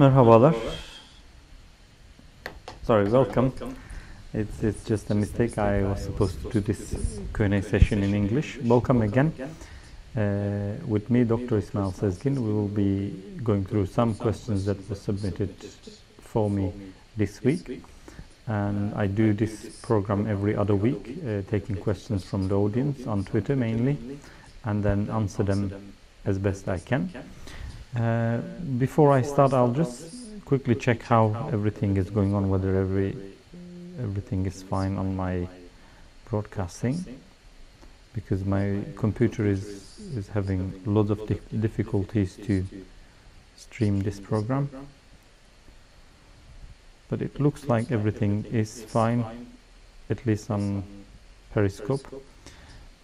Merhabalar. Sorry, welcome. It's just a mistake. I was supposed to do this Q&A session in English. Welcome again. With me, Dr. Ismail Sezgin, we will be going through some questions that were submitted for me this week. And I do this program every other week, taking questions from the audience on Twitter mainly, and then answer them as best I can. Before I start, I'll just quickly check how everything is going on, whether everything is fine on my broadcasting, because my computer is having lots of difficulties to stream this program. But it looks like everything is fine, at least on Periscope.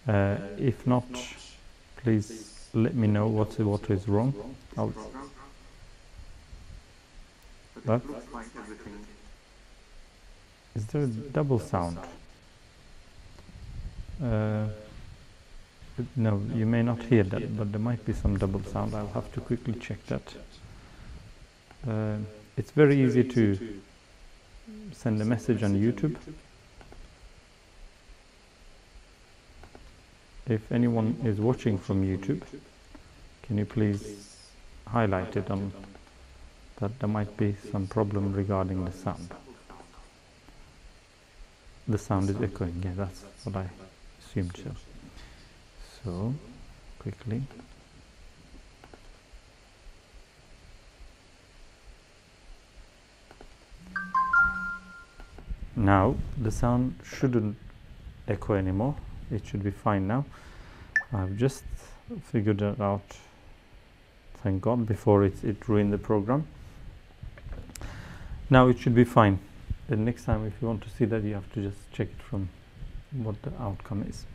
If not, please let me know what is wrong. Is there a double sound? No, you may not hear that, but there might be some double sound. I'll have to quickly check that. It's very easy to send a message on YouTube. If anyone is watching from YouTube, can you please highlight it on that there might be some problem regarding the sound. The sound is echoing, yeah, that's what I assumed so. So, quickly. Now, the sound shouldn't echo anymore. It should be fine now. I've just figured that out, thank God, before it ruined the program. Now it should be fine. The next time if you want to see that, you have to just check it from what the outcome is.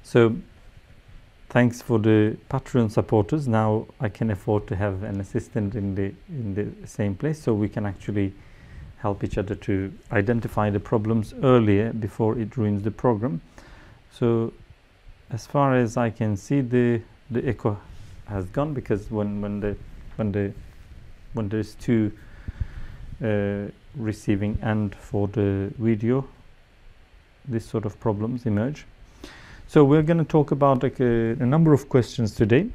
So thanks for the Patreon supporters. Now I can afford to have an assistant in the same place, so we can actually help each other to identify the problems earlier before it ruins the program. So as far as I can see, the echo has gone, because when there's two receiving and for the video, this sort of problems emerge. So we're going to talk about a number of questions today.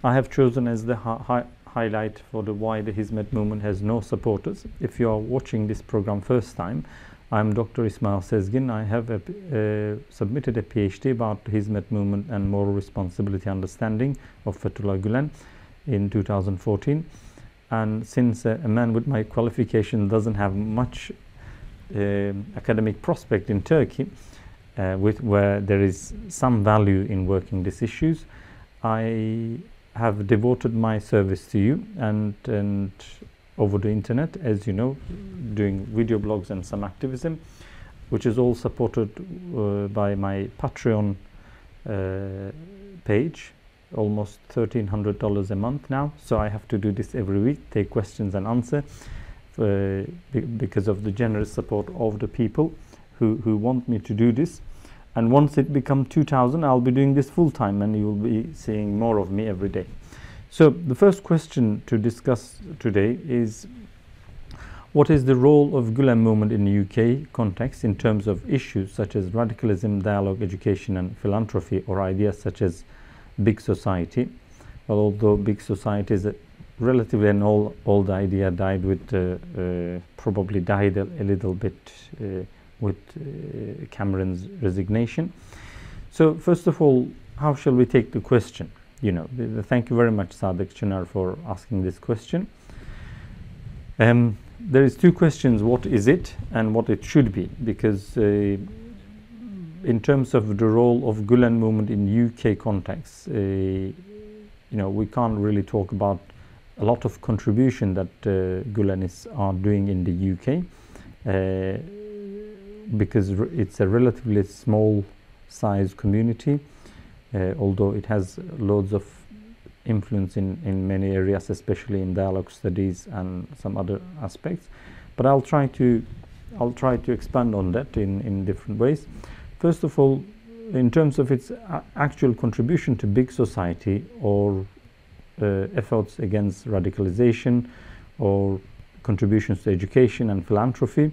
I have chosen as the highlight for why the Hizmet Movement has no supporters. If you are watching this program first time, I'm Dr. Ismail Sezgin. I have submitted a PhD about the Hizmet Movement and Moral Responsibility Understanding of Fethullah Gülen in 2014. And since a man with my qualification doesn't have much academic prospect in Turkey, where there is some value in working these issues, I have devoted my service to you and over the internet, as you know, doing video blogs and some activism, which is all supported by my Patreon page, almost $1,300 a month now. So I have to do this every week, take questions and answer, because of the generous support of the people who want me to do this. And once it becomes 2,000, I'll be doing this full time, and you will be seeing more of me every day. So the first question to discuss today is, what is the role of Gülen movement in the UK context in terms of issues such as radicalism, dialogue, education and philanthropy, or ideas such as big society? Well, although big society is relatively an old idea, probably died a little bit with Cameron's resignation. So first of all, how shall we take the question? Thank you very much, Sadek Çınar, for asking this question. There is two questions: what is it and what it should be? Because in terms of the role of Gülen movement in UK context, we can't really talk about a lot of contribution that Gülenists are doing in the UK, because it's a relatively small size community, although it has loads of influence in many areas, especially in dialogue studies and some other aspects. But I'll try to expand on that in different ways. First of all, in terms of its actual contribution to big society or efforts against radicalization or contributions to education and philanthropy.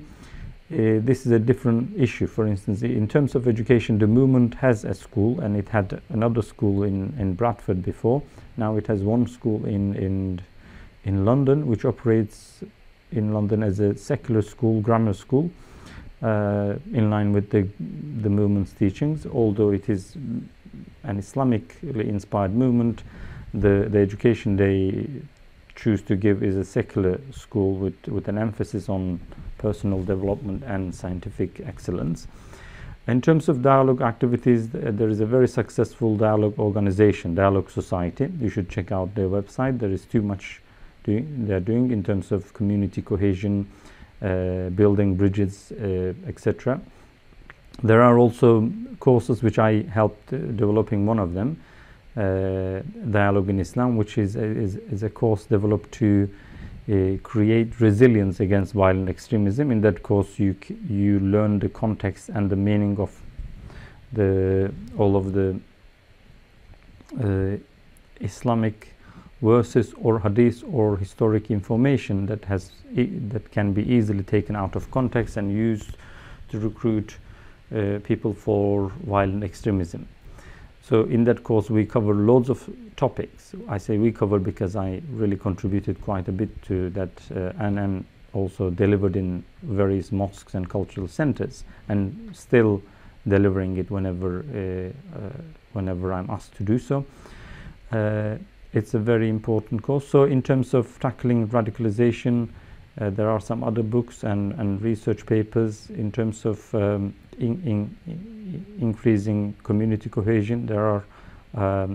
This is a different issue. For instance, in terms of education, the movement has a school, and it had another school in Bradford before. Now it has one school in London, which operates in London as a secular school, grammar school, in line with the movement's teachings. Although it is an Islamically inspired movement, the education they choose to give is a secular school with an emphasis on personal development and scientific excellence. In terms of dialogue activities, there is a very successful dialogue organization, Dialogue Society. You should check out their website. There is too much they're doing in terms of community cohesion, building bridges, etc. There are also courses which I helped developing one of them, Dialogue in Islam, which is a course developed to create resilience against violent extremism. In that course, you learn the context and the meaning of all of the Islamic verses or hadith or historic information that can be easily taken out of context and used to recruit people for violent extremism. So in that course we cover loads of topics. I say we cover because I really contributed quite a bit to that, and also delivered in various mosques and cultural centers, and still delivering it whenever I'm asked to do so. It's a very important course. So in terms of tackling radicalization, there are some other books and research papers. In terms of increasing community cohesion, there are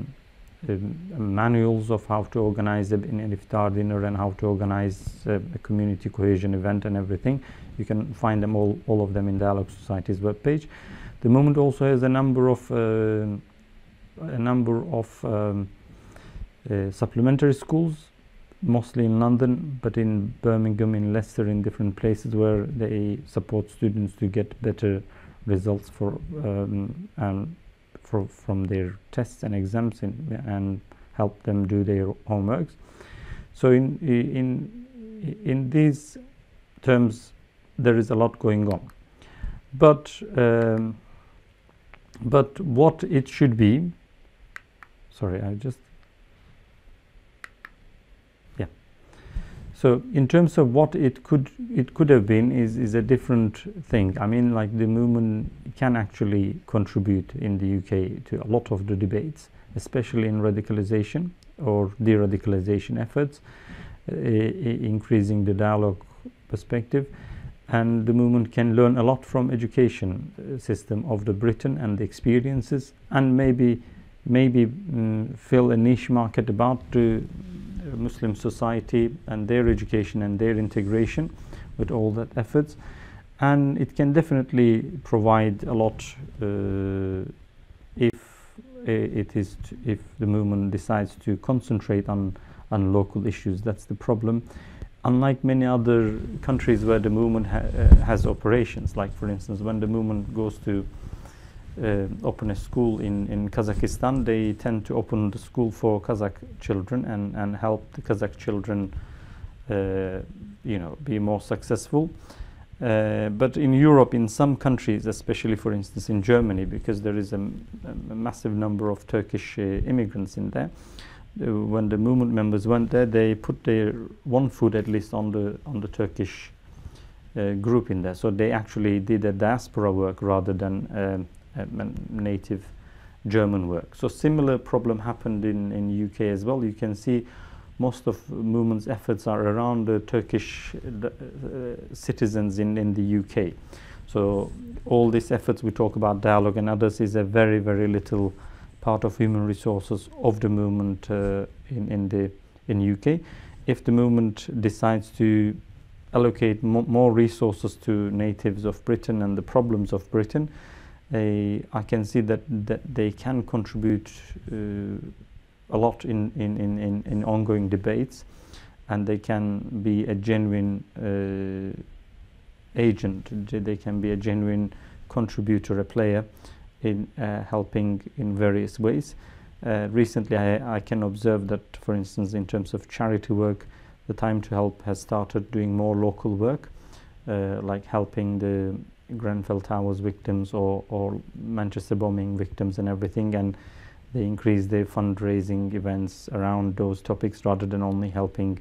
manuals of how to organize an iftar dinner and how to organize a community cohesion event and everything. You can find them all of them in Dialogue Society's webpage. The movement also has a number of supplementary schools, mostly in London, but in Birmingham, in Leicester, in different places where they support students to get better results from their tests and exams, and help them do their homeworks. So in these terms, there is a lot going on. But what it should be, sorry, So in terms of what it could have been is a different thing. I mean, like, the movement can actually contribute in the UK to a lot of the debates, especially in radicalization or de-radicalization efforts, increasing the dialogue perspective. And the movement can learn a lot from education system of the Britain and the experiences, and maybe fill a niche market about the Muslim society and their education and their integration with all that efforts. And it can definitely provide a lot if the movement decides to concentrate on local issues. That's the problem. Unlike many other countries where the movement has operations, like, for instance, when the movement goes to open a school in Kazakhstan, they tend to open the school for Kazakh children and help the Kazakh children be more successful. But in Europe, in some countries, especially for instance in Germany, because there is a massive number of Turkish immigrants in there, when the movement members went there, they put their one foot at least on the Turkish group in there. So they actually did a diaspora work rather than native German work. So similar problem happened in UK as well. You can see most of movement's efforts are around the Turkish citizens in the UK. So all these efforts we talk about, dialogue and others, is a very, very little part of human resources of the movement in UK. If the movement decides to allocate more resources to natives of Britain and the problems of Britain, I can see that they can contribute a lot in ongoing debates, and they can be a genuine agent. They can be a genuine contributor, a player in helping in various ways. Recently, I can observe that, for instance, in terms of charity work, the Time to Help has started doing more local work, like helping the Grenfell Towers victims or Manchester bombing victims and everything, and they increase their fundraising events around those topics rather than only helping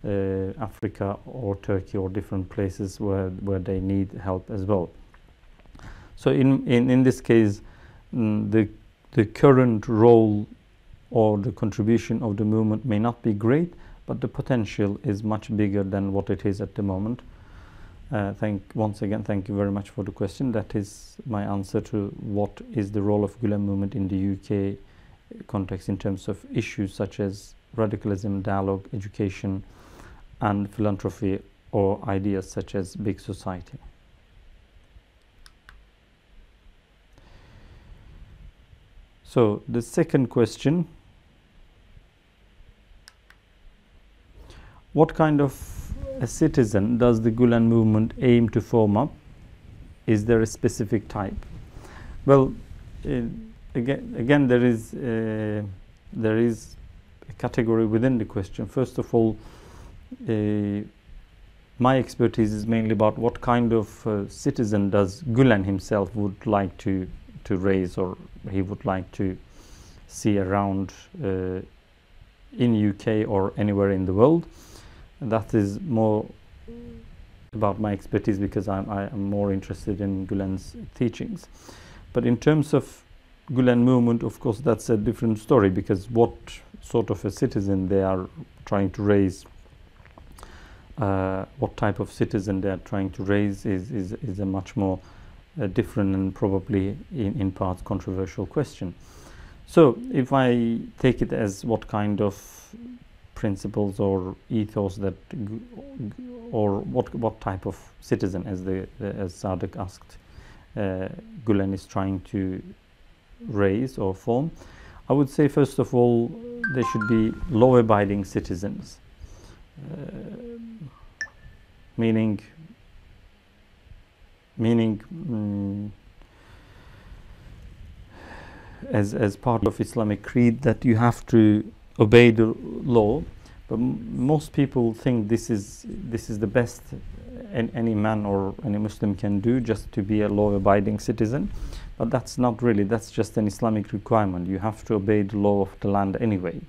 Africa or Turkey or different places where they need help as well. So in this case, the current role or the contribution of the movement may not be great, but the potential is much bigger than what it is at the moment. Once again, thank you very much for the question. That is my answer to what is the role of Gülen movement in the UK context in terms of issues such as radicalism, dialogue, education, and philanthropy, or ideas such as big society. So the second question: what kind of a citizen does the Gülen movement aim to form up? Is there a specific type? Well, again there is a category within the question. First of all, my expertise is mainly about what kind of citizen does Gülen himself would like to raise, or he would like to see around in UK or anywhere in the world. And that is more about my expertise, because I am more interested in Gülen's teachings. But in terms of Gülen movement, of course, that's a different story, because what sort of a citizen they are trying to raise, what type of citizen they are trying to raise is a much more different and probably in parts controversial question. So if I take it as what kind of principles or ethos that, or what type of citizen, as Sadık asked, Gülen is trying to raise or form, I would say first of all they should be law-abiding citizens, meaning as part of Islamic creed that you have to obey the law, but most people think this is the best any man or any Muslim can do, just to be a law-abiding citizen. But that's not really, that's just an Islamic requirement. You have to obey the law of the land anyway.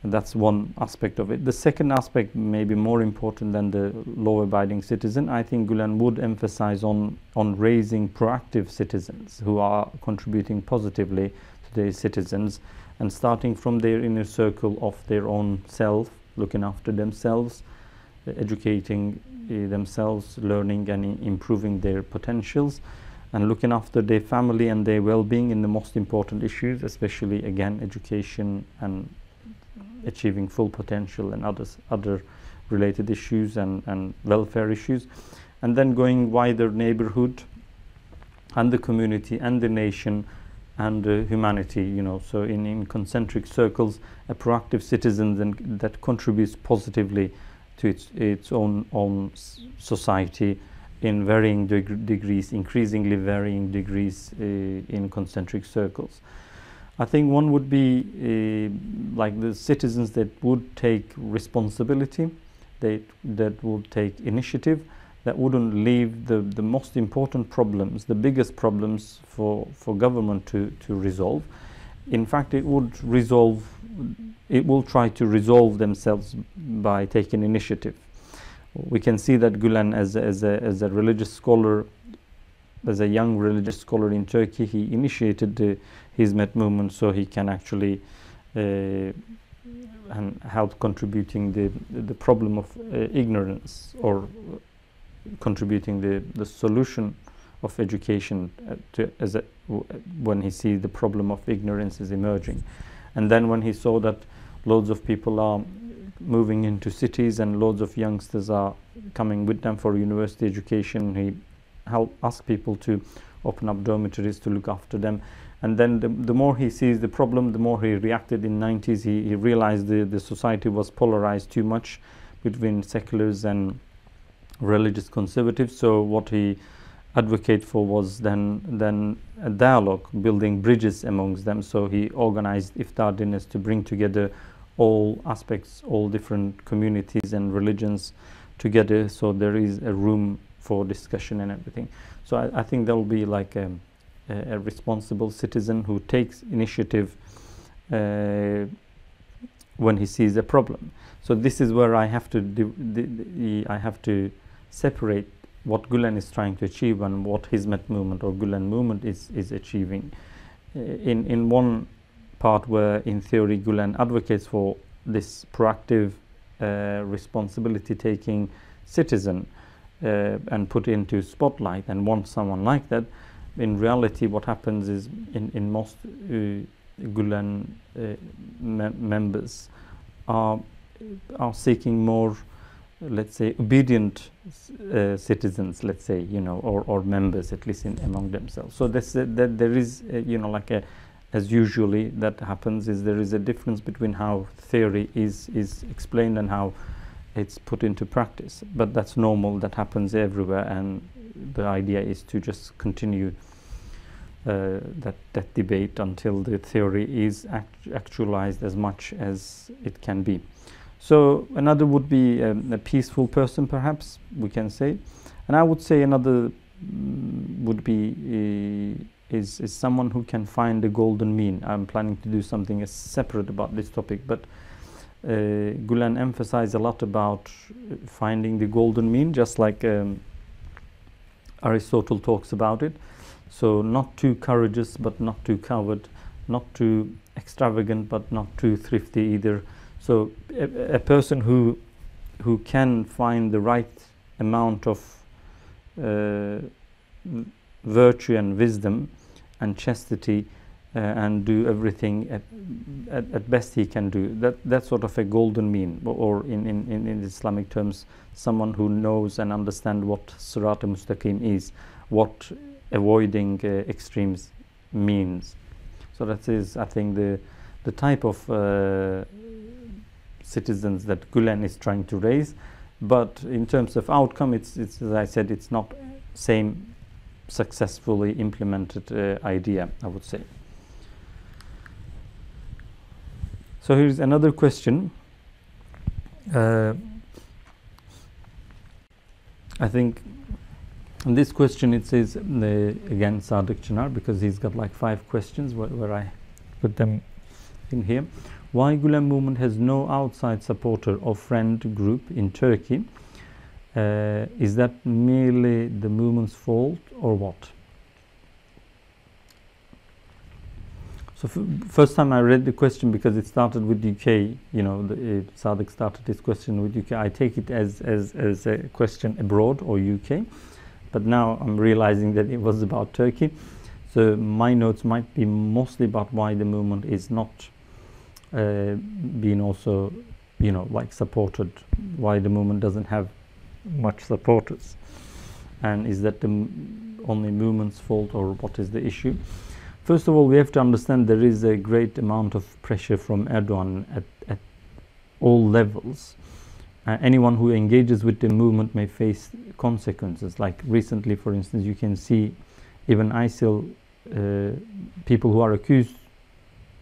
And that's one aspect of it. The second aspect, maybe more important than the law-abiding citizen, I think Gülen would emphasize on raising proactive citizens who are contributing positively to their citizens, and starting from their inner circle of their own self, looking after themselves, educating themselves, learning and improving their potentials, and looking after their family and their well-being in the most important issues, especially again education and achieving full potential and other related issues and welfare issues, and then going wider neighborhood and the community and the nation and humanity, you know, so in concentric circles, a proactive citizen that contributes positively to its own society in varying degrees, increasingly varying degrees in concentric circles. I think one would be like the citizens that would take responsibility, that would take initiative, that wouldn't leave the most important problems, the biggest problems for government to resolve. In fact, it will try to resolve themselves by taking initiative. We can see that Gülen, as a religious scholar, as a young religious scholar in Turkey, he initiated the Hizmet movement, so he can actually and help contributing the problem of ignorance, or contributing the solution of education when he sees the problem of ignorance is emerging. And then when he saw that loads of people are moving into cities and loads of youngsters are coming with them for university education, he asked people to open up dormitories to look after them. And then the more he sees the problem, the more he reacted. In the 90s, he realized the society was polarized too much between seculars and religious conservatives. So what he advocated for was then a dialogue, building bridges amongst them. So he organized iftar dinners to bring together all aspects, all different communities and religions together, so there is a room for discussion and everything. So I think there will be like a responsible citizen who takes initiative when he sees a problem. So this is where I have to separate what Gülen is trying to achieve and what Hizmet Movement or Gülen Movement is achieving. In one part where in theory Gülen advocates for this proactive responsibility-taking citizen and put into spotlight and want someone like that, in reality what happens is in most Gülen members are seeking more, let's say, obedient citizens, let's say, you know, or members, at least among themselves. So that there is, you know, like as usually that happens, is there is a difference between how theory is explained and how it's put into practice. But that's normal, that happens everywhere, and the idea is to just continue that debate until the theory is actualized as much as it can be. So another would be a peaceful person, perhaps we can say, and I would say another would be is someone who can find the golden mean. I'm planning to do something separate about this topic, but Gülen emphasized a lot about finding the golden mean, just like Aristotle talks about it. So not too courageous but not too coward, not too extravagant but not too thrifty either. So a person who can find the right amount of virtue and wisdom and chastity and do everything at best he can do. That's sort of a golden mean, or in Islamic terms, someone who knows and understands what Sirat al-Mustaqim is, what avoiding extremes means. So that is, I think, the type of citizens that Gülen is trying to raise. But in terms of outcome, it's as I said, it's not same successfully implemented idea, I would say. So here's another question. I think in this question it says, again, Sadık Çınar, because he's got like 5 questions where I put them in here. Why Gülen Movement has no outside supporter or friend group in Turkey? Is that merely the movement's fault or what? So first time I read the question, because it started with UK, you know, Sadık started this question with UK. I take it as a question abroad or UK, but now I'm realizing that it was about Turkey. So my notes might be mostly about why the movement is not being also, you know, like supported, why the movement doesn't have much supporters, and is that the only movement's fault or what is the issue? First of all, we have to understand there is a great amount of pressure from Erdogan at all levels. Anyone who engages with the movement may face consequences. Like recently, for instance, you can see even ISIL, people who are accused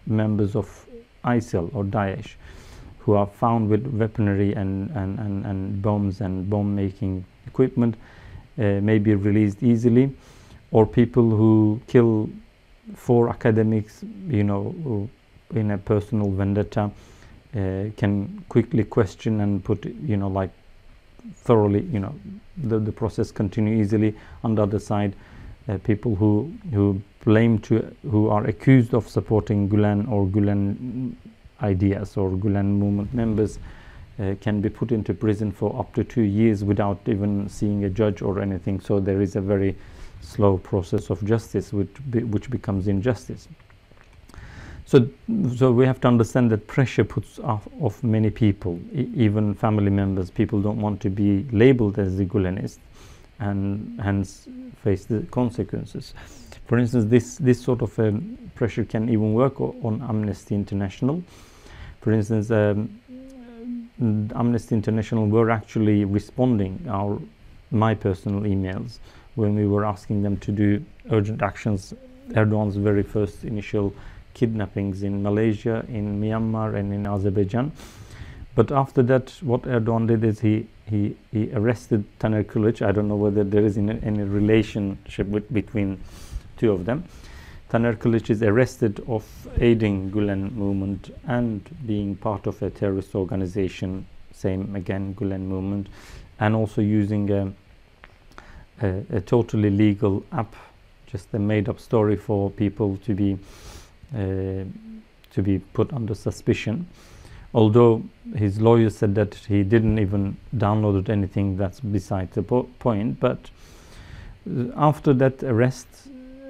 members of ISIL or Daesh, who are found with weaponry and bombs and bomb-making equipment, may be released easily, or people who kill 4 academics, you know, in a personal vendetta, can quickly question and put, you know, like thoroughly, you know, the process continue easily. On the other side, people who who are accused of supporting Gülen or Gülen ideas or Gülen movement members can be put into prison for up to 2 years without even seeing a judge or anything. So there is a very slow process of justice which becomes injustice. So we have to understand that pressure puts off many people, even family members. People don't want to be labeled as the Gülenist and hence face the consequences. For instance, this sort of pressure can even work on Amnesty International. For instance, Amnesty International were actually responding my personal emails when we were asking them to do urgent actions. Erdogan's very first initial kidnappings in Malaysia, in Myanmar, and in Azerbaijan. But after that, what Erdogan did is he arrested Taner Kılıç. I don't know whether there is any relationship between two of them. Taner Kılıç is arrested of aiding Gülen movement and being part of a terrorist organization. Same again, Gülen movement, and also using a totally legal app, just a made-up story for people to be put under suspicion. Although his lawyer said that he didn't even download anything, that's beside the point. But after that arrest,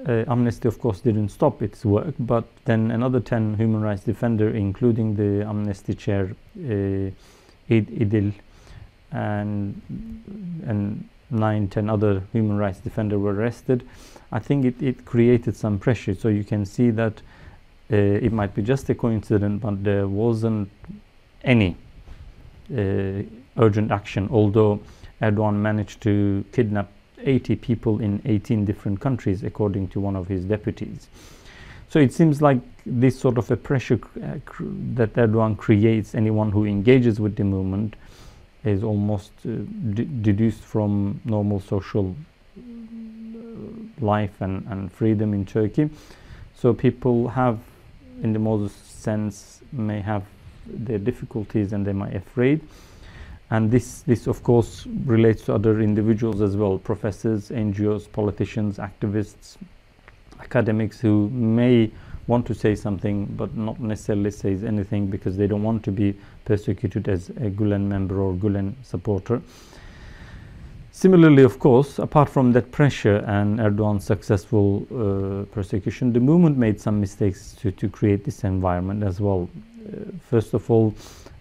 Amnesty of course didn't stop its work, but then another 10 human rights defenders, including the Amnesty chair İdil and 9-10 other human rights defenders were arrested. I think it created some pressure, so you can see that it might be just a coincidence, but there wasn't any urgent action, although Erdogan managed to kidnap 80 people in 18 different countries, according to one of his deputies. So it seems like this sort of a pressure that Erdogan creates, anyone who engages with the movement, is almost deduced from normal social life and freedom in Turkey. So people have, in the most sense, may have their difficulties and they might be afraid. And this of course relates to other individuals as well, professors, NGOs, politicians, activists, academics who may want to say something but not necessarily say anything because they don't want to be persecuted as a Gülen member or Gülen supporter. Similarly, of course, apart from that pressure and Erdogan's successful persecution, the movement made some mistakes to create this environment as well. First of all,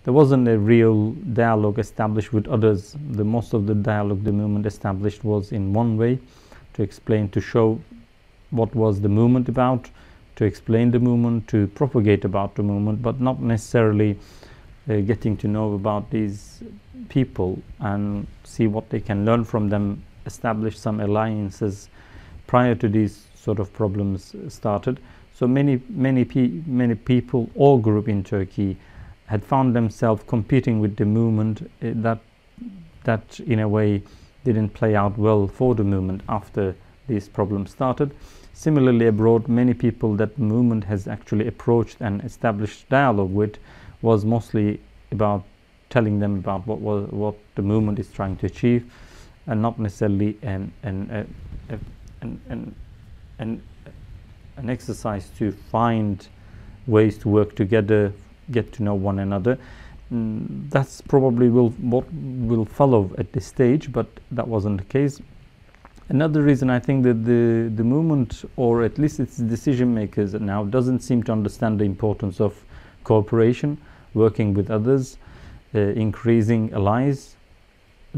there wasn't a real dialogue established with others. The most of the dialogue the movement established was in one way, to explain, to show what was the movement about, to explain the movement, to propagate about the movement, but not necessarily getting to know about these people and see what they can learn from them, establish some alliances prior to these sort of problems started. So many people, all groups in Turkey, had found themselves competing with the movement that in a way didn't play out well for the movement after these problems started. Similarly, abroad, many people that the movement has actually approached and established dialogue with was mostly about telling them about what the movement is trying to achieve, and not necessarily an exercise to find ways to work together, get to know one another. That's probably what will follow at this stage, but that wasn't the case. Another reason I think that the movement, or at least its decision makers now, doesn't seem to understand the importance of cooperation, working with others, increasing allies,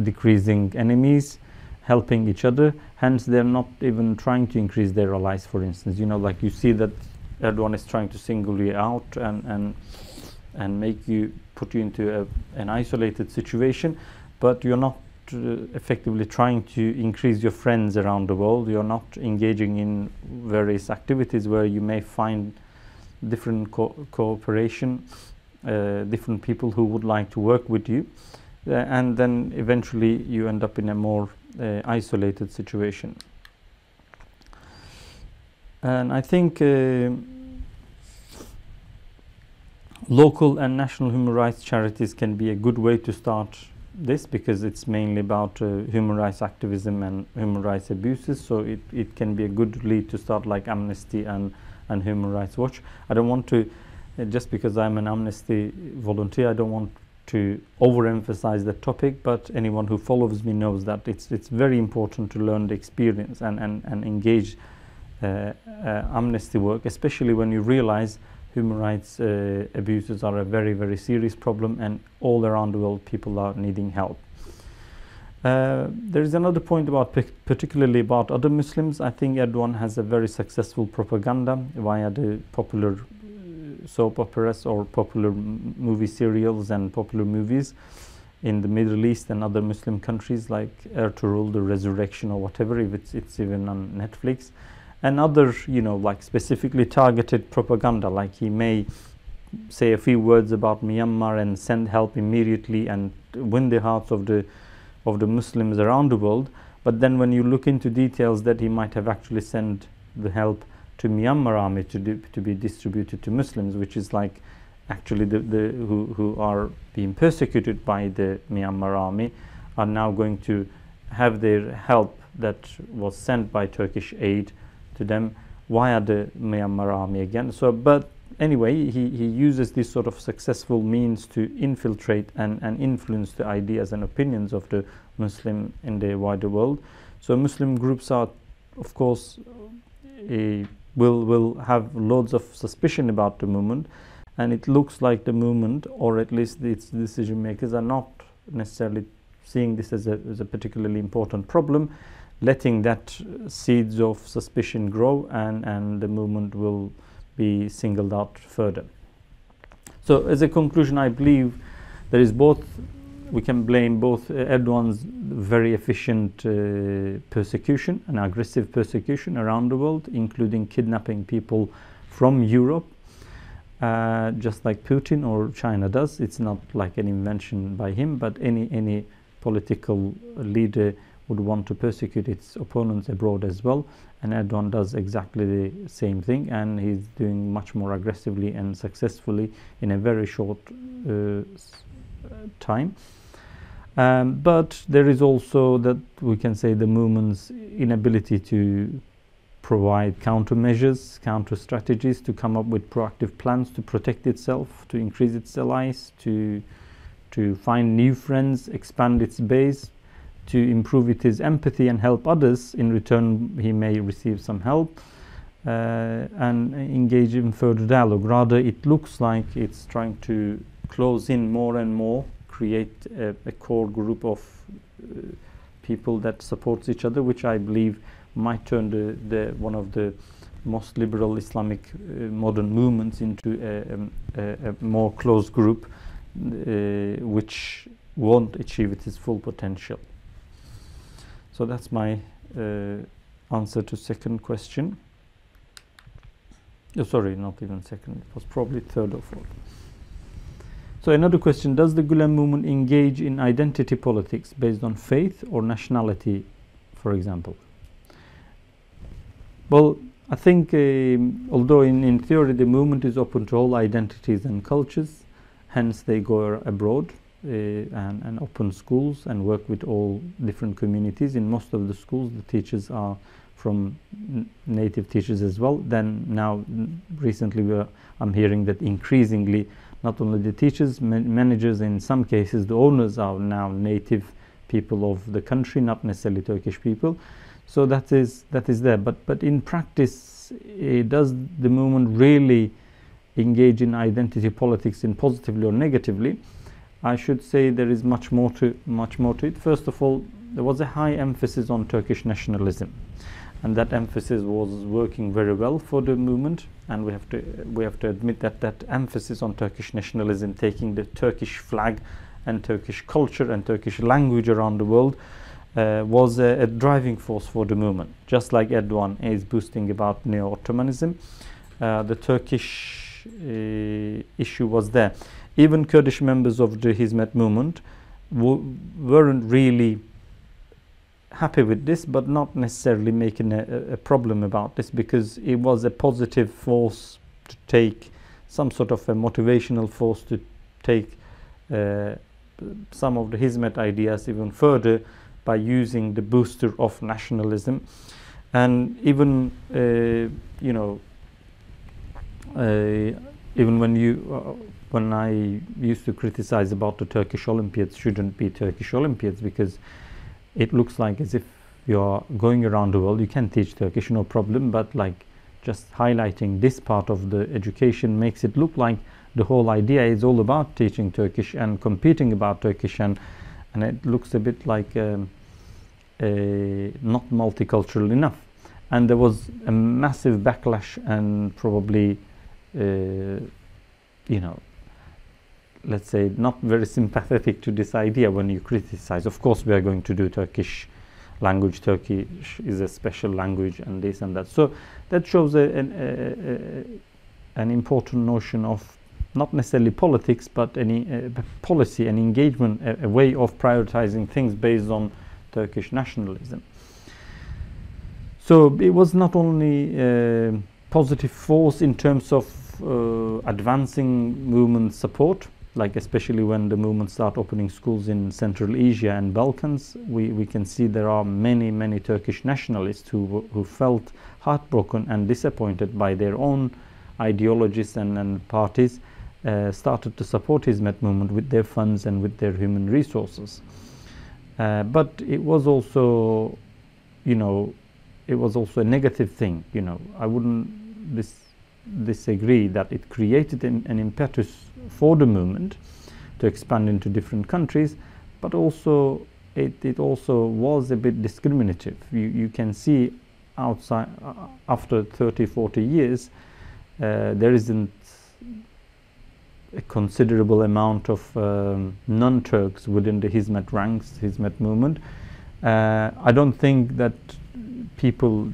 decreasing enemies, helping each other. Hence, they're not even trying to increase their allies, for instance. You know, like you see that Erdogan is trying to single you out and put you into an isolated situation, but you're not effectively trying to increase your friends around the world. You're not engaging in various activities where you may find different cooperation, different people who would like to work with you, and then eventually you end up in a more isolated situation. And I think local and national human rights charities can be a good way to start this, because it's mainly about human rights activism and human rights abuses. So it can be a good lead to start, like Amnesty and Human Rights Watch. I don't want to, just because I'm an Amnesty volunteer, I don't want to overemphasize the topic, but anyone who follows me knows that it's very important to learn the experience and engage Amnesty work, especially when you realize human rights abuses are a very, very serious problem, and all around the world people are needing help. There is another point about, particularly about other Muslims. I think Erdogan has a very successful propaganda via the popular soap operas or popular movie serials and popular movies in the Middle East and other Muslim countries, like Ertuğrul, The Resurrection, or whatever, if it's even on Netflix. and other, like specifically targeted propaganda, like he may say a few words about Myanmar and send help immediately and win the hearts of the Muslims around the world. But then when you look into details, that he might have actually sent the help to Myanmar army to be distributed to Muslims, which is like actually who are being persecuted by the Myanmar army are now going to have their help that was sent by Turkish aid to them via the Myanmar army again. So, but anyway, he uses this sort of successful means to infiltrate and influence the ideas and opinions of the Muslim in the wider world. So Muslim groups are, of course, will have loads of suspicion about the movement, and it looks like the movement, or at least its decision makers, are not necessarily seeing this as a particularly important problem, letting that seeds of suspicion grow, and the movement will be singled out further. So as a conclusion, I believe there is we can blame both Erdogan's very efficient persecution and aggressive persecution around the world, including kidnapping people from Europe, just like Putin or China does. It's not like an invention by him, but any political leader would want to persecute its opponents abroad as well, and Erdogan does exactly the same thing, and he's doing much more aggressively and successfully in a very short time. But there is also that we can say the movement's inability to provide countermeasures, counter strategies, to come up with proactive plans to protect itself, to increase its allies, to find new friends, expand its base, to improve its empathy and help others. In return, he may receive some help and engage in further dialogue. Rather, it looks like it's trying to close in more and more, create a core group of people that supports each other, which I believe might turn one of the most liberal Islamic modern movements into a more closed group, which won't achieve its full potential. So that's my answer to second question. Oh, sorry, not even second. It was probably third or fourth. So another question: does the Gülen movement engage in identity politics based on faith or nationality, for example? Well, I think although in theory the movement is open to all identities and cultures, hence they go abroad and open schools and work with all different communities. In most of the schools, the teachers are from native teachers as well. Then now recently I'm hearing that increasingly not only the teachers, managers, in some cases the owners are now native people of the country, not necessarily Turkish people. So that is there. But in practice, does the movement really engage in identity politics in positively or negatively? I should say there is much more to it. First of all, there was a high emphasis on Turkish nationalism, and that emphasis was working very well for the movement. And we have to admit that emphasis on Turkish nationalism, taking the Turkish flag and Turkish culture and Turkish language around the world, was a driving force for the movement. Just like Erdogan is boasting about neo-Ottomanism, the Turkish issue was there. Even Kurdish members of the Hizmet movement weren't really happy with this, but not necessarily making a problem about this, because it was a positive force to take, some sort of a motivational force to take some of the Hizmet ideas even further by using the booster of nationalism. And even even when I used to criticize about the Turkish Olympiads shouldn't be Turkish Olympiads, because it looks like as if you're going around the world, you can teach Turkish, no problem, but like just highlighting this part of the education makes it look like the whole idea is all about teaching Turkish and competing about Turkish, and it looks a bit like not multicultural enough. And there was a massive backlash and probably let's say not very sympathetic to this idea when you criticize. Of course we are going to do Turkish language. Turkish is a special language, and this and that. So that shows an important notion of not necessarily politics, but any policy and engagement, a way of prioritizing things based on Turkish nationalism. So it was not only a positive force in terms of advancing movement support, like especially when the movement start opening schools in Central Asia and Balkans, we can see there are many Turkish nationalists who felt heartbroken and disappointed by their own ideologies and parties, started to support Hizmet movement with their funds and with their human resources. But it was also, it was also a negative thing. I wouldn't disagree that it created an impetus for the movement to expand into different countries, but also it also was a bit discriminative. You can see outside after 30-40 years there isn't a considerable amount of non-Turks within the Hizmet ranks, Hizmet movement. I don't think that people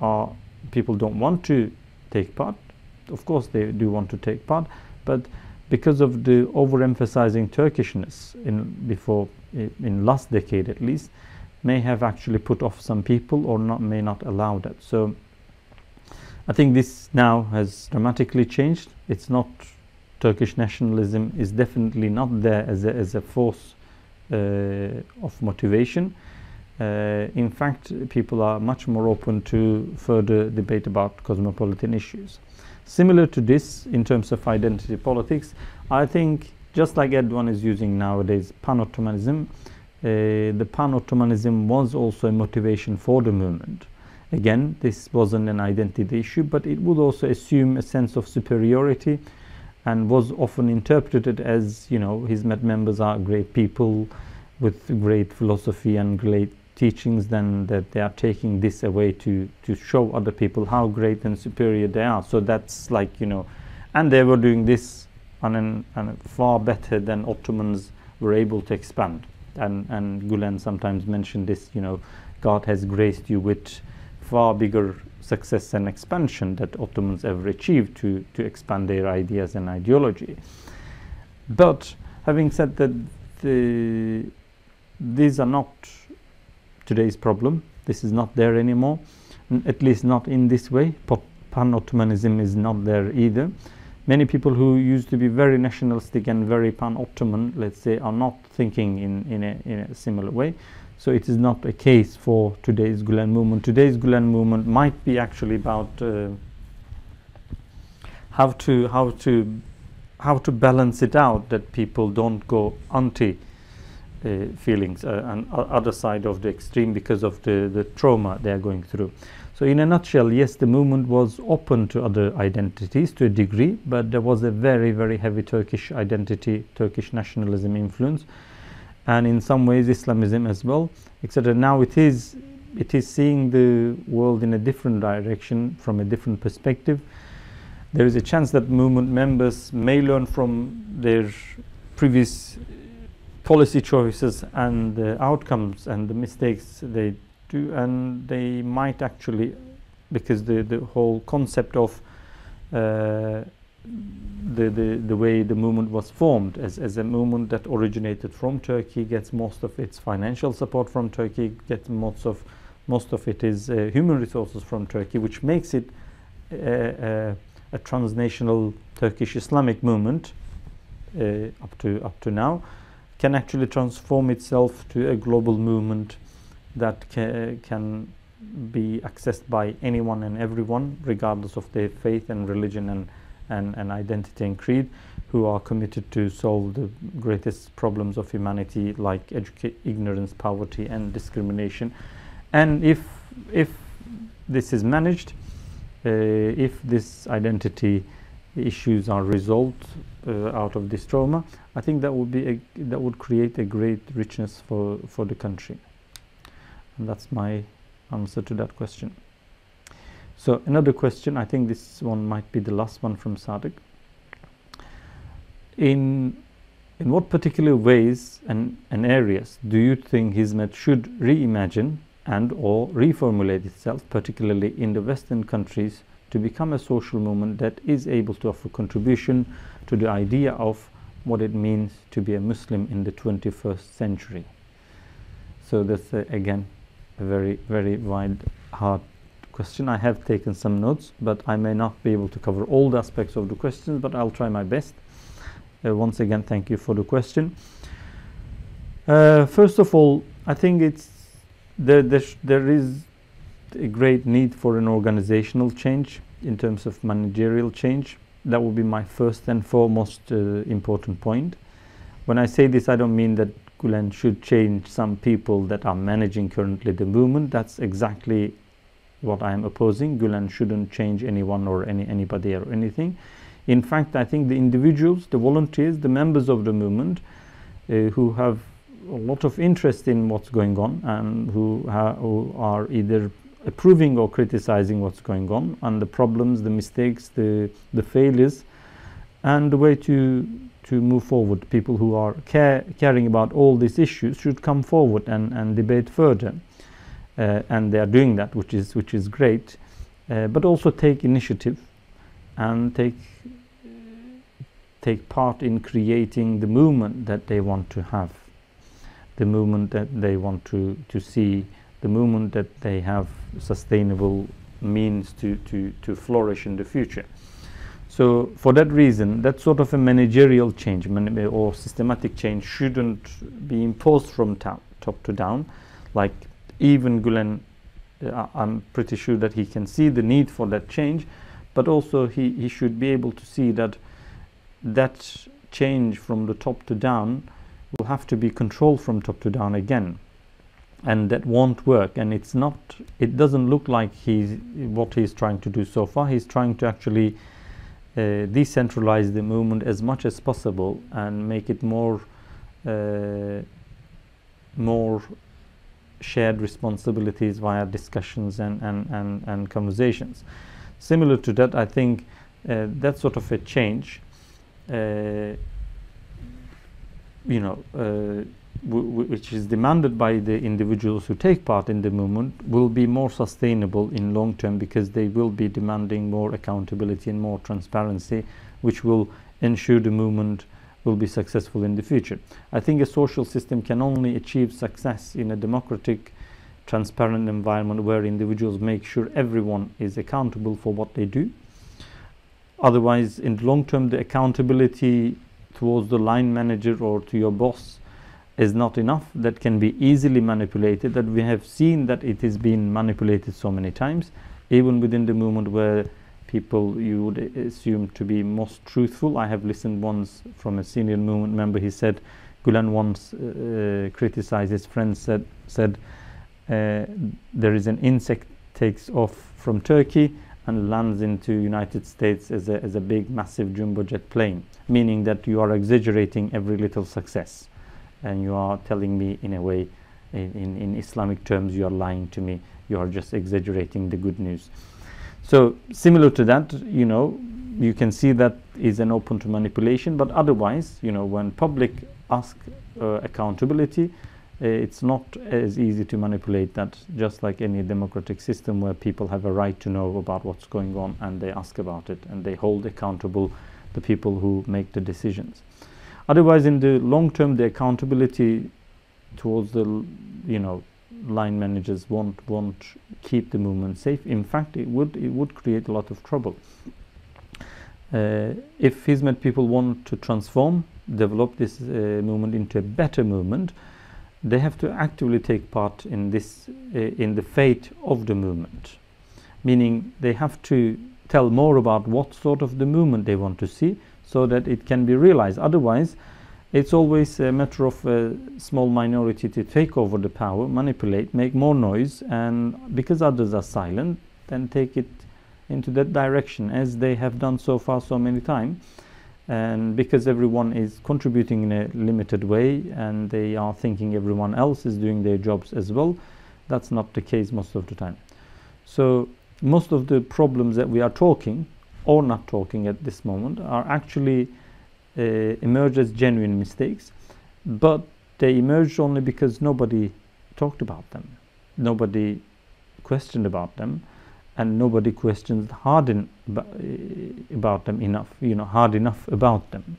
don't want to take part. Of course they do want to take part, but because of the overemphasizing Turkishness in last decade at least, may have actually put off some people or may not allow that. So I think this now has dramatically changed. It's not, Turkish nationalism is definitely not there as a force of motivation. In fact, people are much more open to further debate about cosmopolitan issues. Similar to this, in terms of identity politics, I think just like Erdogan is using nowadays pan-Ottomanism, the pan-Ottomanism was also a motivation for the movement. Again, this wasn't an identity issue, but it would also assume a sense of superiority and was often interpreted as, Hizmet members are great people with great philosophy and great teachings, then that they are taking this away to show other people how great and superior they are. So that's like, and they were doing this on far better than Ottomans were able to expand. And Gülen sometimes mentioned this, God has graced you with far bigger success and expansion that Ottomans ever achieved to expand their ideas and ideology. But having said that, these are not today's problem. This is not there anymore, at least not in this way. Pan-Ottomanism is not there either. Many people who used to be very nationalistic and very pan-Ottoman, let's say, are not thinking in a similar way. So it is not a case for today's Gülen movement. Today's Gülen movement might be actually about how to balance it out, that people don't go anti feelings and other side of the extreme because of the trauma they are going through. So in a nutshell, yes, the movement was open to other identities to a degree, but there was a very heavy Turkish identity, Turkish nationalism influence, and in some ways Islamism as well, etc. Now it is seeing the world in a different direction, from a different perspective. There is a chance that movement members may learn from their previous policy choices and the outcomes and the mistakes they do, and they might actually, because the whole concept of the way the movement was formed as a movement that originated from Turkey, gets most of its financial support from Turkey, gets most of it is human resources from Turkey, which makes it a transnational Turkish Islamic movement up to now, can actually transform itself to a global movement that can be accessed by anyone and everyone, regardless of their faith and religion and identity and creed, who are committed to solve the greatest problems of humanity, like ignorance, poverty, and discrimination. And if this is managed, if this identity issues are resolved out of this trauma, I think that would create a great richness for the country. And that's my answer to that question. So another question, I think this one might be the last one from Sadiq. In In what particular ways and areas do you think Hizmet should reimagine and or reformulate itself, particularly in the Western countries, to become a social movement that is able to offer contribution to the idea of what it means to be a Muslim in the 21st century? So that's again a very, very wide, hard question. I have taken some notes, but I may not be able to cover all the aspects of the questions, but I'll try my best. Once again, thank you for the question. First of all, I think there is a great need for an organizational change in terms of managerial change. That would be my first and foremost important point. When I say this, I don't mean that Gulen should change some people that are managing currently the movement. That's exactly what I am opposing. Gulen shouldn't change anyone or anybody or anything. In fact, I think the individuals, the volunteers, the members of the movement who have a lot of interest in what's going on and who are either approving or criticizing what's going on and the problems, the mistakes, the failures, and the way to move forward. People who are caring about all these issues should come forward and debate further. And they are doing that, which is great. But also take initiative and take part in creating the movement that they want to have, the movement that they want to see, the movement that they have sustainable means to flourish in the future. So for that reason, that sort of a managerial change or systematic change shouldn't be imposed from top to down. Like even Gulen, I'm pretty sure that he can see the need for that change, but also he should be able to see that change from the top to down will have to be controlled from top to down again, and that won't work. And it doesn't look like what he's trying to do so far. He's trying to actually decentralize the movement as much as possible and make it more shared responsibilities via discussions and conversations. Similar to that, I think that sort of a change, which is demanded by the individuals who take part in the movement, will be more sustainable in long term, because they will be demanding more accountability and more transparency, which will ensure the movement will be successful in the future. I think a social system can only achieve success in a democratic, transparent environment where individuals make sure everyone is accountable for what they do. Otherwise, in the long term, the accountability towards the line manager or to your boss is not enough. That can be easily manipulated. That we have seen that it is being manipulated so many times, even within the movement where people you would assume to be most truthful. I have listened once from a senior movement member. He said Gulen once criticized his friend, said there is an insect takes off from Turkey and lands into United States as a big massive jumbo jet plane, meaning that you are exaggerating every little success, and you are telling me in a way, in Islamic terms, you are lying to me. You are just exaggerating the good news. So similar to that, you can see that is an open to manipulation. But otherwise, when public ask accountability, it's not as easy to manipulate that, just like any democratic system where people have a right to know about what's going on and they ask about it and they hold accountable the people who make the decisions. Otherwise, in the long term, the accountability towards the line managers won't keep the movement safe. In fact, it would create a lot of trouble. If Hizmet people want to transform, develop this movement into a better movement, they have to actively take part in this, in the fate of the movement. Meaning they have to tell more about what sort of the movement they want to see, so that it can be realized. Otherwise, it's always a matter of a small minority to take over the power, manipulate, make more noise, and because others are silent, then take it into that direction, as they have done so far so many times. And because everyone is contributing in a limited way and they are thinking everyone else is doing their jobs as well, that's not the case most of the time. So most of the problems that we are talking or not talking at this moment are actually emerged as genuine mistakes, but they emerged only because nobody talked about them, nobody questioned about them, and nobody questioned hard about them enough, hard enough about them.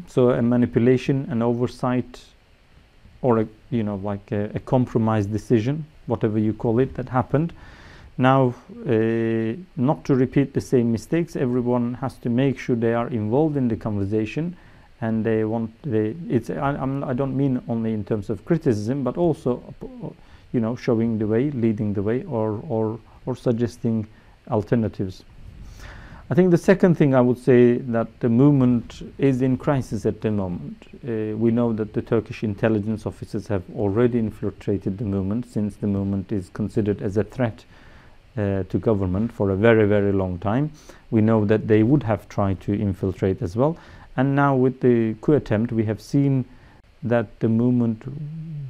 So a manipulation, an oversight, or a compromised decision, whatever you call it, that happened. Now, not to repeat the same mistakes, everyone has to make sure they are involved in the conversation, and I don't mean only in terms of criticism, but also showing the way, leading the way, or suggesting alternatives. I think the second thing I would say, that the movement is in crisis at the moment. We know that the Turkish intelligence officers have already infiltrated the movement, since the movement is considered as a threat to government for a very, very long time. We know that they would have tried to infiltrate as well. And now with the coup attempt, we have seen that the movement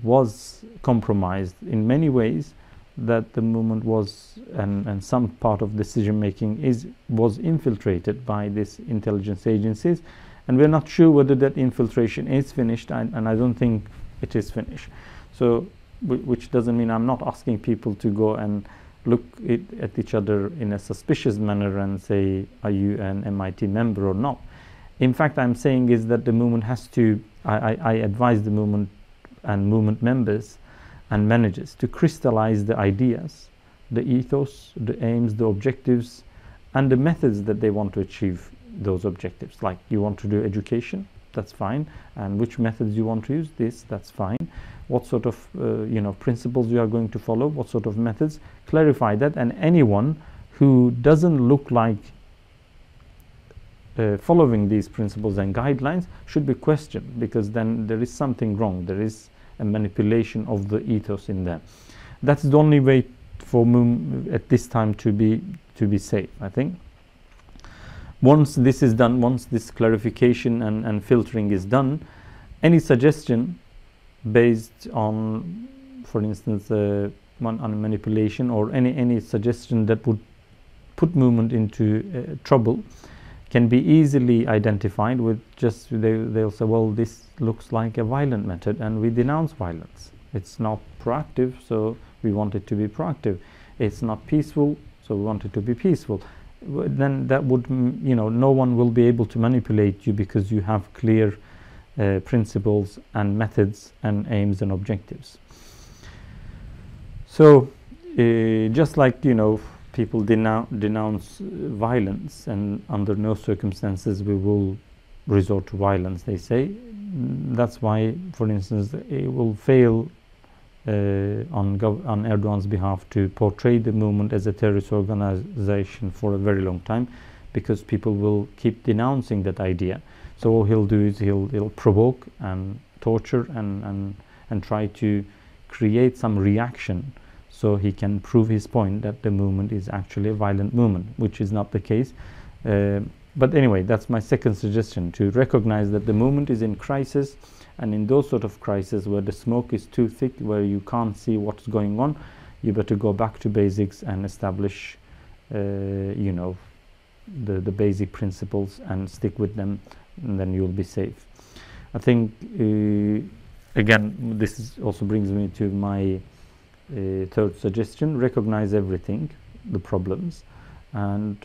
was compromised in many ways, that the movement was, and some part of decision making was infiltrated by these intelligence agencies, and we're not sure whether that infiltration is finished, and I don't think it is finished. So, which doesn't mean I'm not asking people to go and look at each other in a suspicious manner and say, are you an MIT member or not? In fact, I'm saying is that the movement has to, I advise the movement and movement members and managers to crystallize the ideas, the ethos, the aims, the objectives, and the methods that they want to achieve those objectives. Like, you want to do education, that's fine. And which methods you want to use, that's fine. What sort of principles you are going to follow, what sort of methods, clarify that. And anyone who doesn't look like following these principles and guidelines should be questioned, because then there is something wrong. There is a manipulation of the ethos in there. That's the only way for at this time to be safe, I think. Once this is done, once this clarification and filtering is done, any suggestion based on, for instance, on manipulation, or any suggestion that would put movement into trouble, can be easily identified with just, they'll say, well, this looks like a violent method, and we denounce violence. It's not proactive, so we want it to be proactive. It's not peaceful, so we want it to be peaceful. Then that would, no one will be able to manipulate you, because you have clear principles and methods and aims and objectives. So just like, people denounce violence, and under no circumstances we will resort to violence, they say. That's why, for instance, it will fail on Erdogan's behalf to portray the movement as a terrorist organization for a very long time, because people will keep denouncing that idea. So all he'll do is he'll provoke and torture and try to create some reaction, so he can prove his point that the movement is actually a violent movement, which is not the case. But anyway, that's my second suggestion, to recognize that the movement is in crisis, and in those sort of crises where the smoke is too thick, where you can't see what's going on, you better go back to basics and establish, the basic principles and stick with them, and then you'll be safe. I think, again, this also brings me to my third suggestion: recognize everything, the problems, and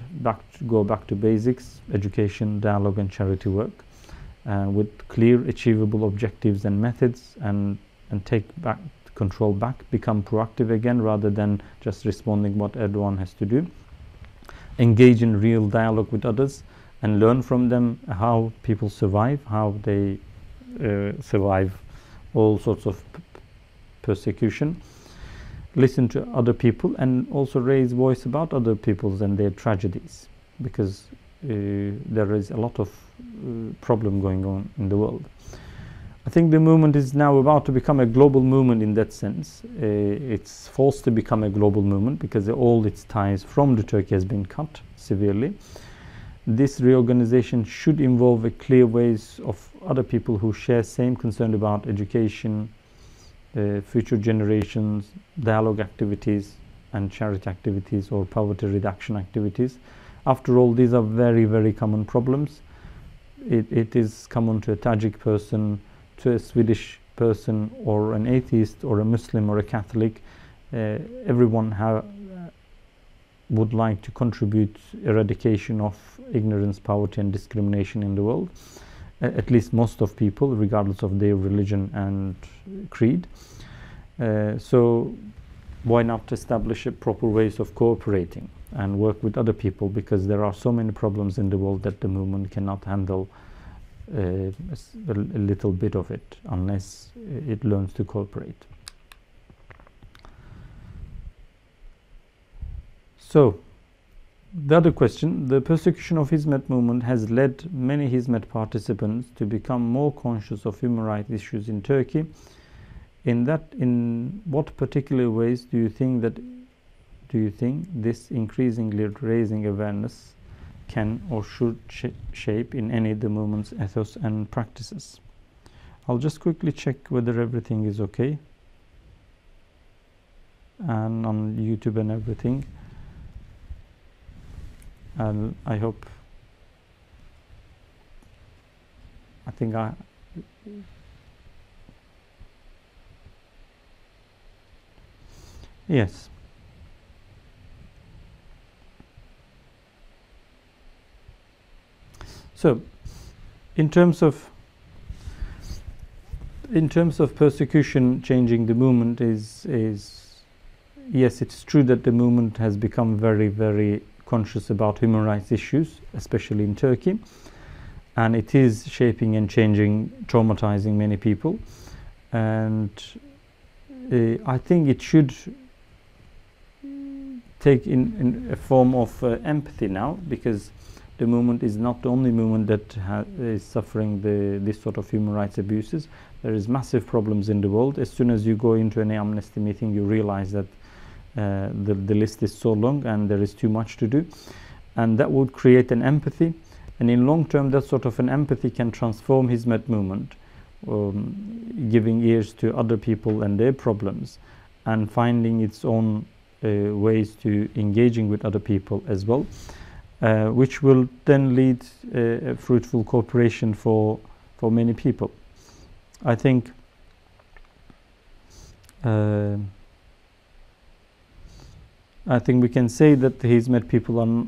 go back to basics: education, dialogue, and charity work, with clear, achievable objectives and methods, and take back control back, become proactive again, rather than just responding what Erdogan has to do. Engage in real dialogue with others and learn from them how people survive, how they survive all sorts of persecution. Listen to other people, and also raise voice about other people's and their tragedies, because there is a lot of problem going on in the world. I think the movement is now about to become a global movement in that sense. It's forced to become a global movement because all its ties from the Turkey has been cut severely. This reorganization should involve a clear ways of other people who share same concern about education, future generations, dialogue activities, and charity activities, or poverty reduction activities. After all, these are very, very common problems. it is common to a Tajik person, to a Swedish person, or an atheist, or a Muslim, or a Catholic. Everyone would like to contribute eradication of ignorance, poverty, and discrimination in the world. At least most of people, regardless of their religion and creed. So why not establish a proper ways of cooperating and work with other people, because there are so many problems in the world that the movement cannot handle a little bit of it unless it learns to cooperate. So the other question: the persecution of Hizmet movement has led many Hizmet participants to become more conscious of human rights issues in Turkey. In what particular ways do you think this increasingly raising awareness can or should shape in any of the movement's ethos and practices? I'll just quickly check whether everything is okay, and on YouTube and everything. And I think yes. So, in terms of persecution changing the movement is yes, it's true that the movement has become very, very conscious about human rights issues, especially in Turkey, and it is shaping and changing, traumatizing many people. And I think it should take in a form of empathy now, because the movement is not the only movement that is suffering this sort of human rights abuses. There is massive problems in the world. As soon as you go into any Amnesty meeting, you realize that the list is so long and there is too much to do, and that would create an empathy, and in long term that sort of an empathy can transform Hizmet movement, giving ears to other people and their problems, and finding its own ways to engaging with other people as well, which will then lead a fruitful cooperation for many people. I think we can say that the Hizmet people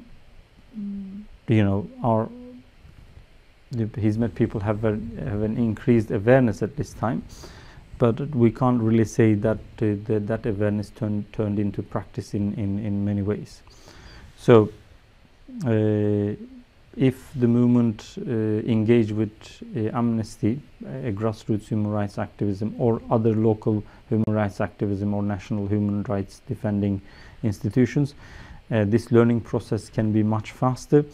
the Hizmet people have an increased awareness at this time, but we can't really say that that awareness turned into practice in many ways. So if the movement engaged with Amnesty, grassroots human rights activism, or other local human rights activism, or national human rights defending institutions, this learning process can be much faster,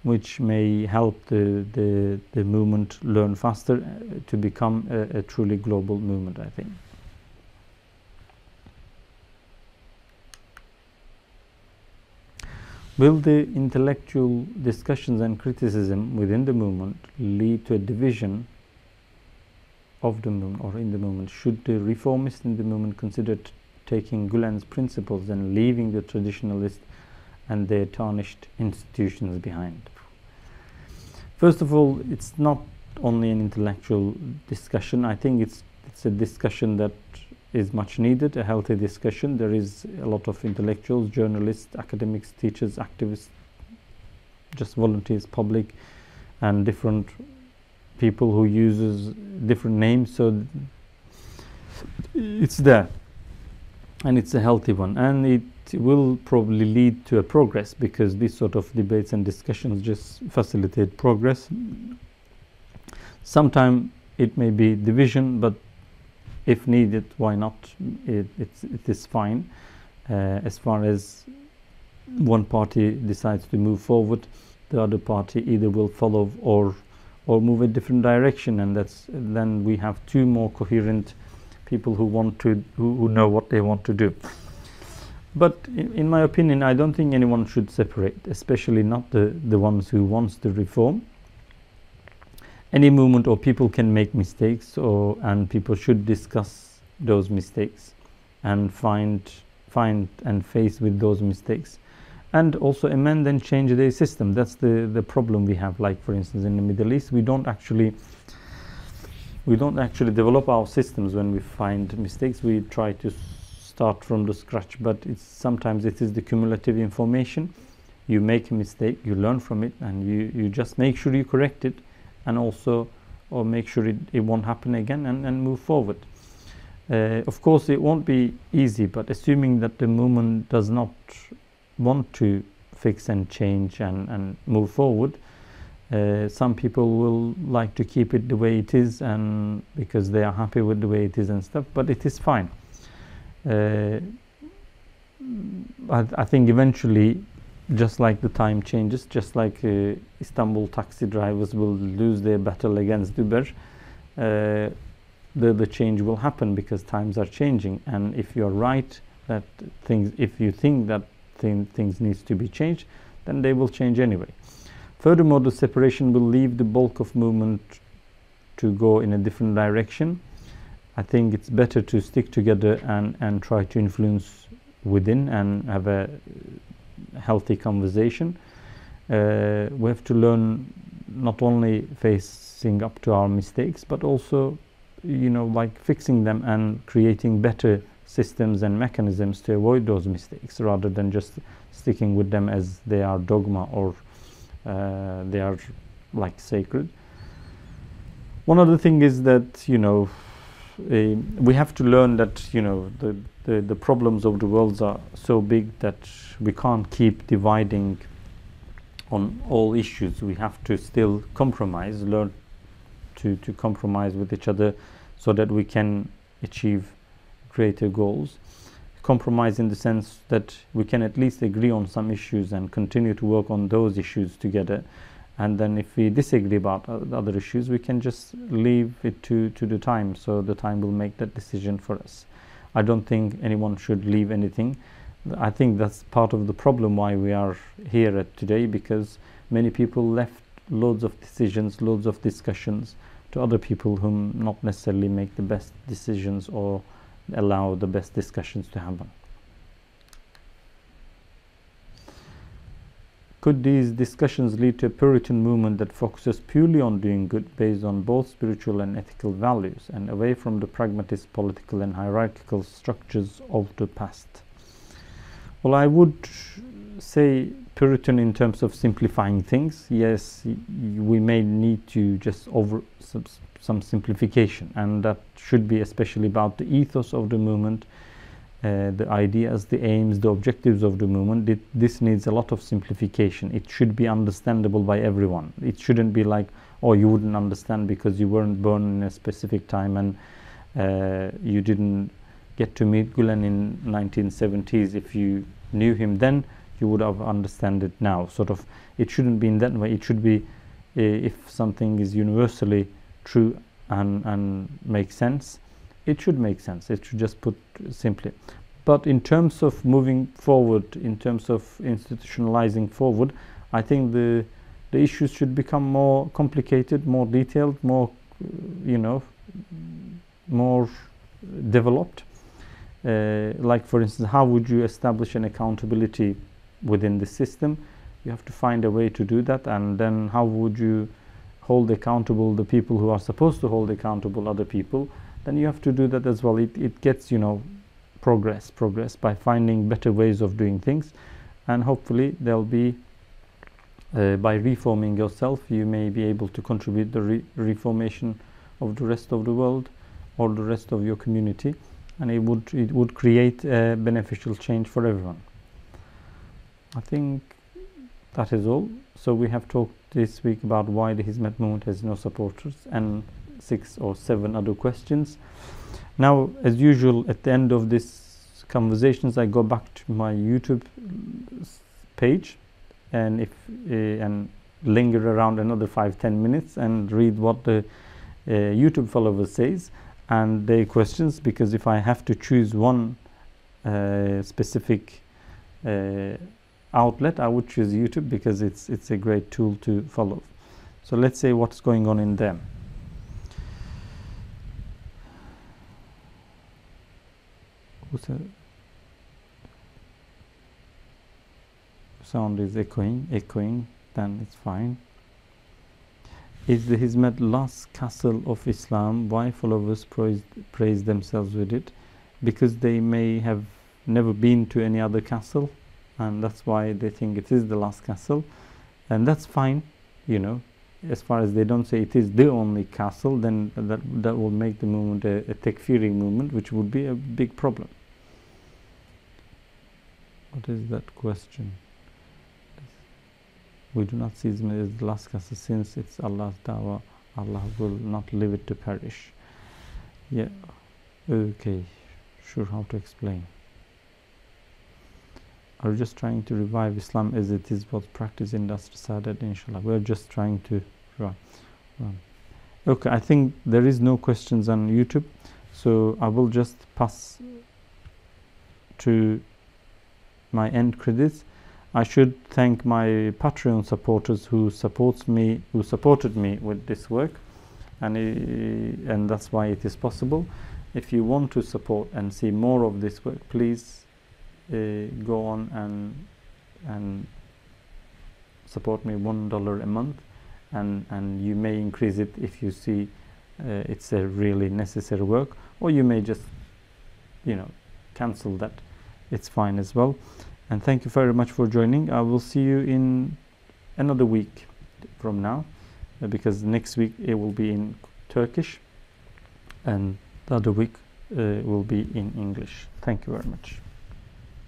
which may help the movement learn faster to become a truly global movement, I think. Will the intellectual discussions and criticism within the movement lead to a division of the movement or in the movement? Should the reformists in the movement consider taking Gülen's principles and leaving the traditionalist and their tarnished institutions behind? First of all, it's not only an intellectual discussion. I think it's a discussion that is much needed, a healthy discussion. There is a lot of intellectuals, journalists, academics, teachers, activists, just volunteers, public, and different people who uses different names. So it's there, and it's a healthy one, and it will probably lead to a progress, because these sort of debates and discussions just facilitate progress. Sometimes it may be division, but if needed, why not? It is fine. As far as one party decides to move forward, the other party either will follow or move a different direction, and then we have two more coherent people who know what they want to do. But in my opinion, I don't think anyone should separate, especially not the ones who wants to reform. Any movement or people can make mistakes, and people should discuss those mistakes and find and face with those mistakes, and also amend and change their system. That's the problem we have. Like for instance, in the Middle East, we don't actually develop our systems when we find mistakes. We try to start from the scratch, but sometimes it is the cumulative information. You make a mistake, you learn from it, and you just make sure you correct it, and also or make sure it won't happen again, and move forward. Of course, it won't be easy, but assuming that the movement does not want to fix and change and move forward, some people will like to keep it the way it is, and because they are happy with the way it is and stuff, but it is fine. I think eventually, just like the time changes, just like Istanbul taxi drivers will lose their battle against Uber, the change will happen because times are changing. And if you're right that if you think that things needs to be changed, then they will change anyway. Furthermore, the separation will leave the bulk of movement to go in a different direction. I think it's better to stick together and try to influence within and have a healthy conversation. We have to learn not only facing up to our mistakes, but also, like fixing them and creating better systems and mechanisms to avoid those mistakes, rather than just sticking with them as they are dogma or they are like sacred. One other thing is that we have to learn that the problems of the world are so big that we can't keep dividing on all issues. We have to still compromise, learn to compromise with each other so that we can achieve greater goals. Compromise in the sense that we can at least agree on some issues and continue to work on those issues together. And then if we disagree about other issues, we can just leave it to the time, so the time will make that decision for us. I don't think anyone should leave anything. I think that's part of the problem why we are here today, because many people left loads of decisions, loads of discussions to other people who not necessarily make the best decisions or allow the best discussions to happen. Could these discussions lead to a Puritan movement that focuses purely on doing good based on both spiritual and ethical values and away from the pragmatist political and hierarchical structures of the past? Well, I would say Puritan in terms of simplifying things. Yes, we may need to just over some simplification, and that should be especially about the ethos of the movement, the ideas, the aims, the objectives of the movement. This needs a lot of simplification. It should be understandable by everyone. It shouldn't be like, oh, you wouldn't understand because you weren't born in a specific time and you didn't get to meet Gulen in 1970s. If you knew him then, you would have understood it now. Sort of, it shouldn't be in that way. It should be, if something is universally true and makes sense, it should make sense. It should just put simply. But in terms of moving forward, in terms of institutionalizing forward, I think the issues should become more complicated, more detailed, more more developed. Like for instance, how would you establish an accountability within the system? You have to find a way to do that, and then how would you hold accountable the people who are supposed to hold accountable other people? Then you have to do that as well. It gets progress by finding better ways of doing things, and hopefully there'll be by reforming yourself, you may be able to contribute the reformation of the rest of the world or the rest of your community, and it would create a beneficial change for everyone. I think that is all. So we have talked this week about why the Hizmet movement has no supporters, and 6 or 7 other questions. Now, as usual, at the end of this conversations, I go back to my YouTube page and and linger around another 5-10 minutes and read what the YouTube follower says and their questions, because if I have to choose one specific outlet, I would choose YouTube, because it's a great tool to follow. So let's say what's going on in them. sound is echoing, then it's fine. Is the Hizmet last castle of Islam? Why followers praise themselves with it? Because they may have never been to any other castle, and that's why they think it is the last castle, and that's fine, you know. As far as they don't say it is the only castle, then that will make the movement a takfiri movement, which would be a big problem. What is that question? We do not see Hizmet as the last castle since it's Allah's dawah. Allah will not leave it to perish. Yeah, okay, sure, how to explain. Are we just trying to revive Islam as it is was practiced in Dasr Sadat? Inshallah, we're just trying to revive. Okay, I think there is no questions on YouTube, so I will just pass to my end credits. I should thank my Patreon supporters who supported me with this work, and that's why it is possible. If you want to support and see more of this work, please go on and support me $1 a month, and you may increase it if you see it's a really necessary work, or you may just, you know, cancel that. It's fine as well. And thank you very much for joining. I will see you in another week from now, because next week it will be in Turkish and the other week will be in English. Thank you very much.